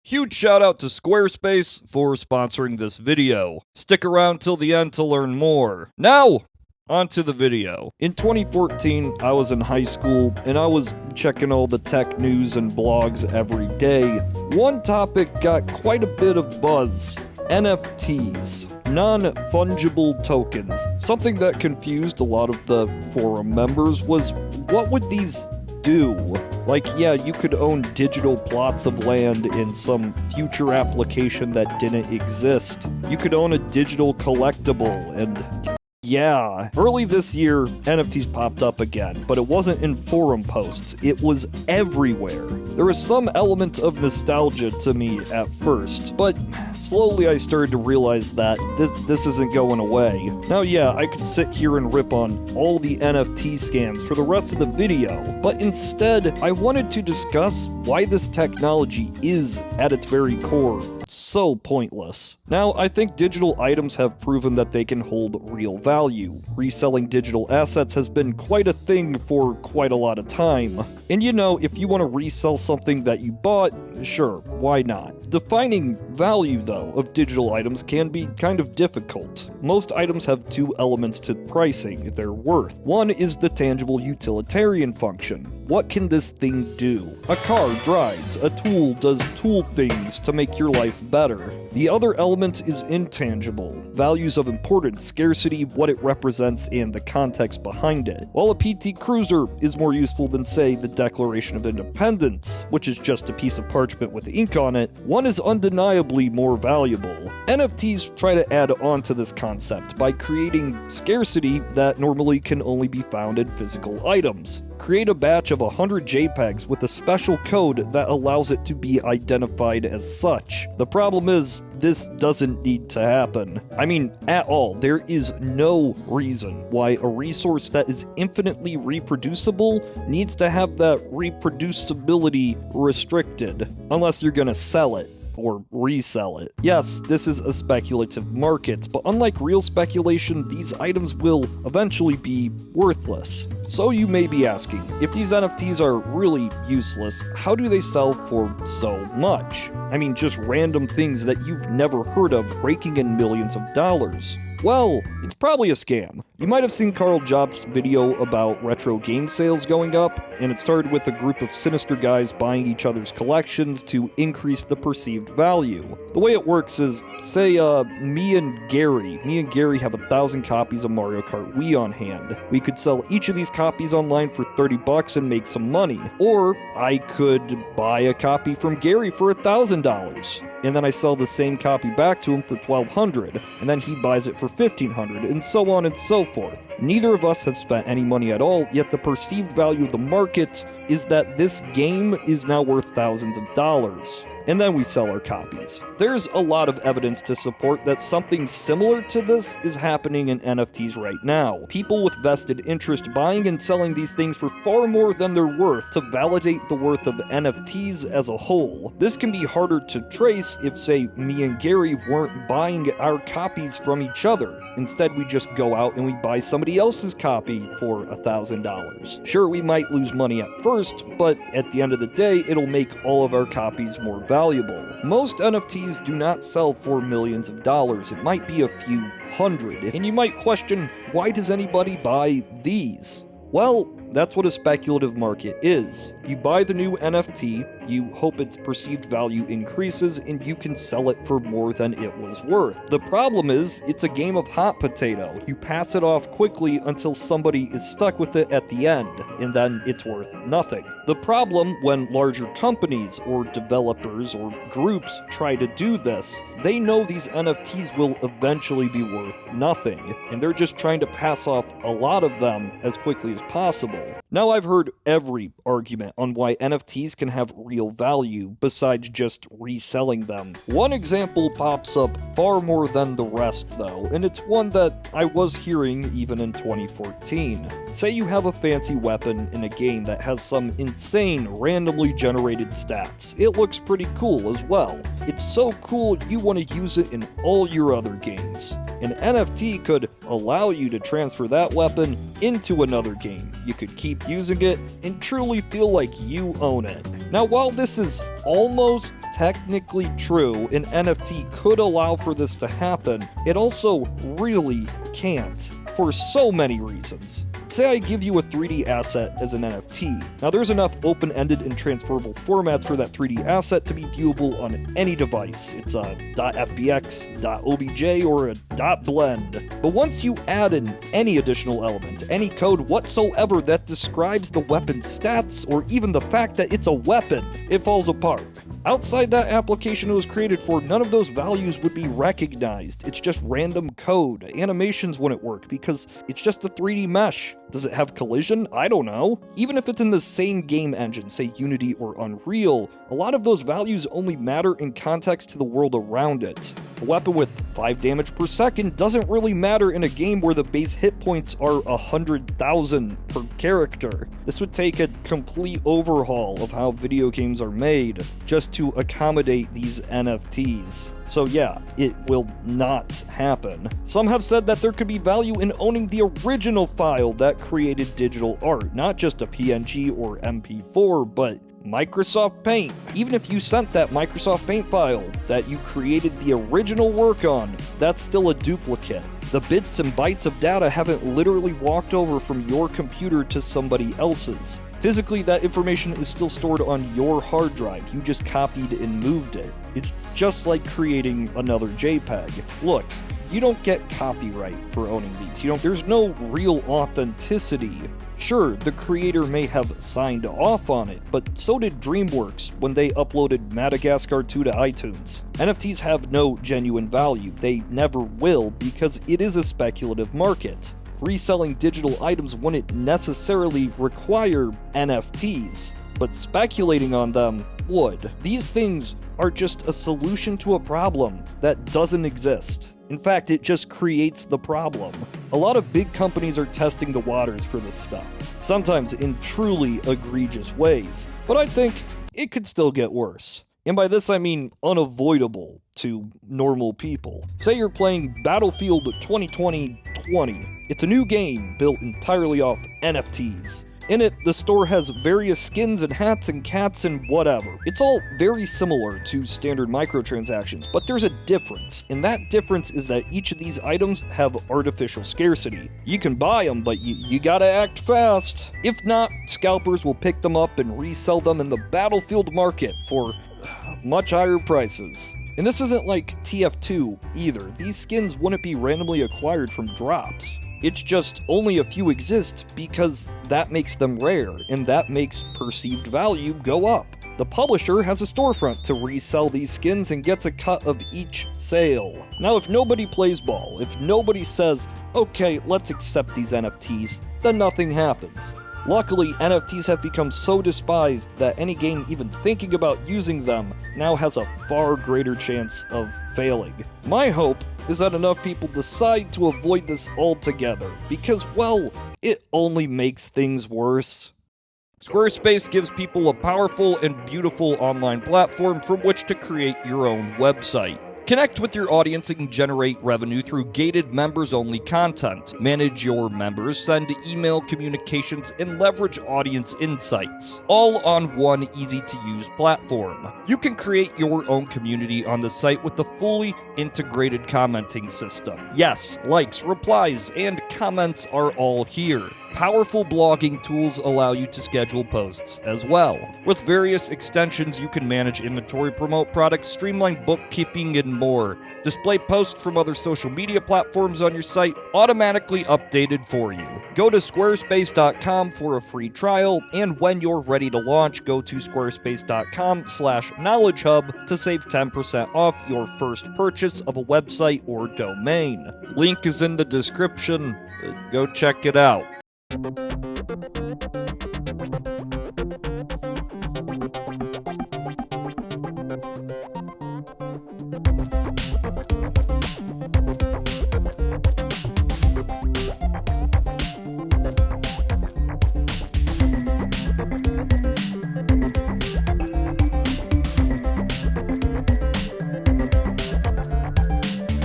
Huge shout out to Squarespace for sponsoring this video. Stick around till the end to learn more. Now, onto the video. In 2014, I was in high school and I was checking all the tech news and blogs every day. One topic got quite a bit of buzz: NFTs. Non-fungible tokens. Something that confused a lot of the forum members was, what would these do? Like, yeah, you could own digital plots of land in some future application that didn't exist. You could own a digital collectible, and yeah. Early this year, NFTs popped up again, but it wasn't in forum posts. It was everywhere. There was some element of nostalgia to me at first, but slowly I started to realize that this isn't going away. Now, yeah, I could sit here and rip on all the NFT scams for the rest of the video, but instead, I wanted to discuss why this technology is, at its very core, so pointless. Now, I think digital items have proven that they can hold real value. Reselling digital assets has been quite a thing for quite a lot of time. And you know, if you want to resell something that you bought, sure, why not? Defining value, though, of digital items can be kind of difficult. Most items have two elements to pricing: their worth. One is the tangible utilitarian function. What can this thing do? A car drives, a tool does tool things to make your life better. The other element is intangible. Values of importance, scarcity, what it represents, and the context behind it. While a PT Cruiser is more useful than, say, the Declaration of Independence, which is just a piece of parchment with ink on it, one is undeniably more valuable. NFTs try to add on to this concept by creating scarcity that normally can only be found in physical items. Create a batch of 100 JPEGs with a special code that allows it to be identified as such. The problem is, this doesn't need to happen. I mean, at all. There is no reason why a resource that is infinitely reproducible needs to have that reproducibility restricted, unless you're gonna sell it or resell it. Yes, this is a speculative market, but unlike real speculation, these items will eventually be worthless. So you may be asking, if these NFTs are really useless, how do they sell for so much? I mean, just random things that you've never heard of raking in millions of dollars. Well, it's probably a scam. You might have seen Carl Jobs' video about retro game sales going up, and it started with a group of sinister guys buying each other's collections to increase the perceived value. The way it works is, say, me and Gary have 1,000 copies of Mario Kart Wii on hand. We could sell each of these copies online for $30 and make some money. Or I could buy a copy from Gary for $1,000. And then I sell the same copy back to him for $1,200, and then he buys it for $1,500, and so on and so forth. Neither of us have spent any money at all, yet the perceived value of the market is that this game is now worth thousands of dollars. And then we sell our copies. There's a lot of evidence to support that something similar to this is happening in NFTs right now. People with vested interest buying and selling these things for far more than they're worth to validate the worth of NFTs as a whole. This can be harder to trace if, say, me and Gary weren't buying our copies from each other. Instead, we just go out and we buy somebody else's copy for $1,000. Sure, we might lose money at first, but at the end of the day, it'll make all of our copies more valuable. Most NFTs do not sell for millions of dollars. It might be a few hundred. And you might question, why does anybody buy these? Well, that's what a speculative market is. You buy the new NFT, you hope its perceived value increases, and you can sell it for more than it was worth. The problem is, it's a game of hot potato. You pass it off quickly until somebody is stuck with it at the end, and then it's worth nothing. The problem when larger companies or developers or groups try to do this, they know these NFTs will eventually be worth nothing, and they're just trying to pass off a lot of them as quickly as possible. Now, I've heard every argument on why NFTs can have real value besides just reselling them. One example pops up far more than the rest, though, and it's one that I was hearing even in 2014. Say you have a fancy weapon in a game that has some insane randomly generated stats. It looks pretty cool as well. It's so cool you want to use it in all your other games. An NFT could allow you to transfer that weapon into another game. You could keep using it and truly feel like you own it. Now, while this is almost technically true, an NFT could allow for this to happen, it also really can't, for so many reasons. Say I give you a 3D asset as an NFT. Now there's enough open-ended and transferable formats for that 3D asset to be viewable on any device. It's a .fbx, .obj, or a .blend. But once you add in any additional element, any code whatsoever that describes the weapon's stats, or even the fact that it's a weapon, it falls apart. Outside that application it was created for, none of those values would be recognized. It's just random code. Animations wouldn't work because it's just a 3D mesh. Does it have collision? I don't know. Even if it's in the same game engine, say Unity or Unreal, a lot of those values only matter in context to the world around it. A weapon with 5 damage per second doesn't really matter in a game where the base hit points are 100,000 per character. This would take a complete overhaul of how video games are made just to accommodate these NFTs. So yeah, it will not happen. Some have said that there could be value in owning the original file that created digital art, not just a PNG or MP4, but Microsoft Paint. Even if you sent that Microsoft Paint file that you created the original work on, that's still a duplicate. The bits and bytes of data haven't literally walked over from your computer to somebody else's. Physically, that information is still stored on your hard drive. You just copied and moved it. It's just like creating another JPEG. Look, you don't get copyright for owning these. There's no real authenticity. Sure, the creator may have signed off on it, but so did DreamWorks when they uploaded Madagascar 2 to iTunes. NFTs have no genuine value. They never will because it is a speculative market. Reselling digital items wouldn't necessarily require NFTs, but speculating on them would. These things are just a solution to a problem that doesn't exist. In fact, it just creates the problem. A lot of big companies are testing the waters for this stuff, sometimes in truly egregious ways, but I think it could still get worse. And by this I mean unavoidable to normal people. Say you're playing Battlefield 2020. It's a new game built entirely off NFTs. In it, the store has various skins and hats and cats and whatever. It's all very similar to standard microtransactions, but there's a difference, and that difference is that each of these items have artificial scarcity. You can buy them, but you gotta act fast. If not, scalpers will pick them up and resell them in the Battlefield market for much higher prices. And this isn't like TF2 either. These skins wouldn't be randomly acquired from drops. It's just only a few exist because that makes them rare, and that makes perceived value go up. The publisher has a storefront to resell these skins and gets a cut of each sale. Now, if nobody plays ball, if nobody says, okay, let's accept these NFTs, then nothing happens. Luckily, NFTs have become so despised that any game even thinking about using them now has a far greater chance of failing. My hope is that enough people decide to avoid this altogether, because, well, it only makes things worse. Squarespace gives people a powerful and beautiful online platform from which to create your own website. Connect with your audience and generate revenue through gated members-only content. Manage your members, send email communications, and leverage audience insights, all on one easy-to-use platform. You can create your own community on the site with the fully integrated commenting system. Yes, likes, replies, and comments are all here. Powerful blogging tools allow you to schedule posts as well. With various extensions, you can manage inventory, promote products, streamline bookkeeping, and more. Display posts from other social media platforms on your site automatically updated for you. Go to squarespace.com for a free trial, and when you're ready to launch, go to squarespace.com/knowledgehub to save 10% off your first purchase of a website or domain. Link is in the description. Go check it out.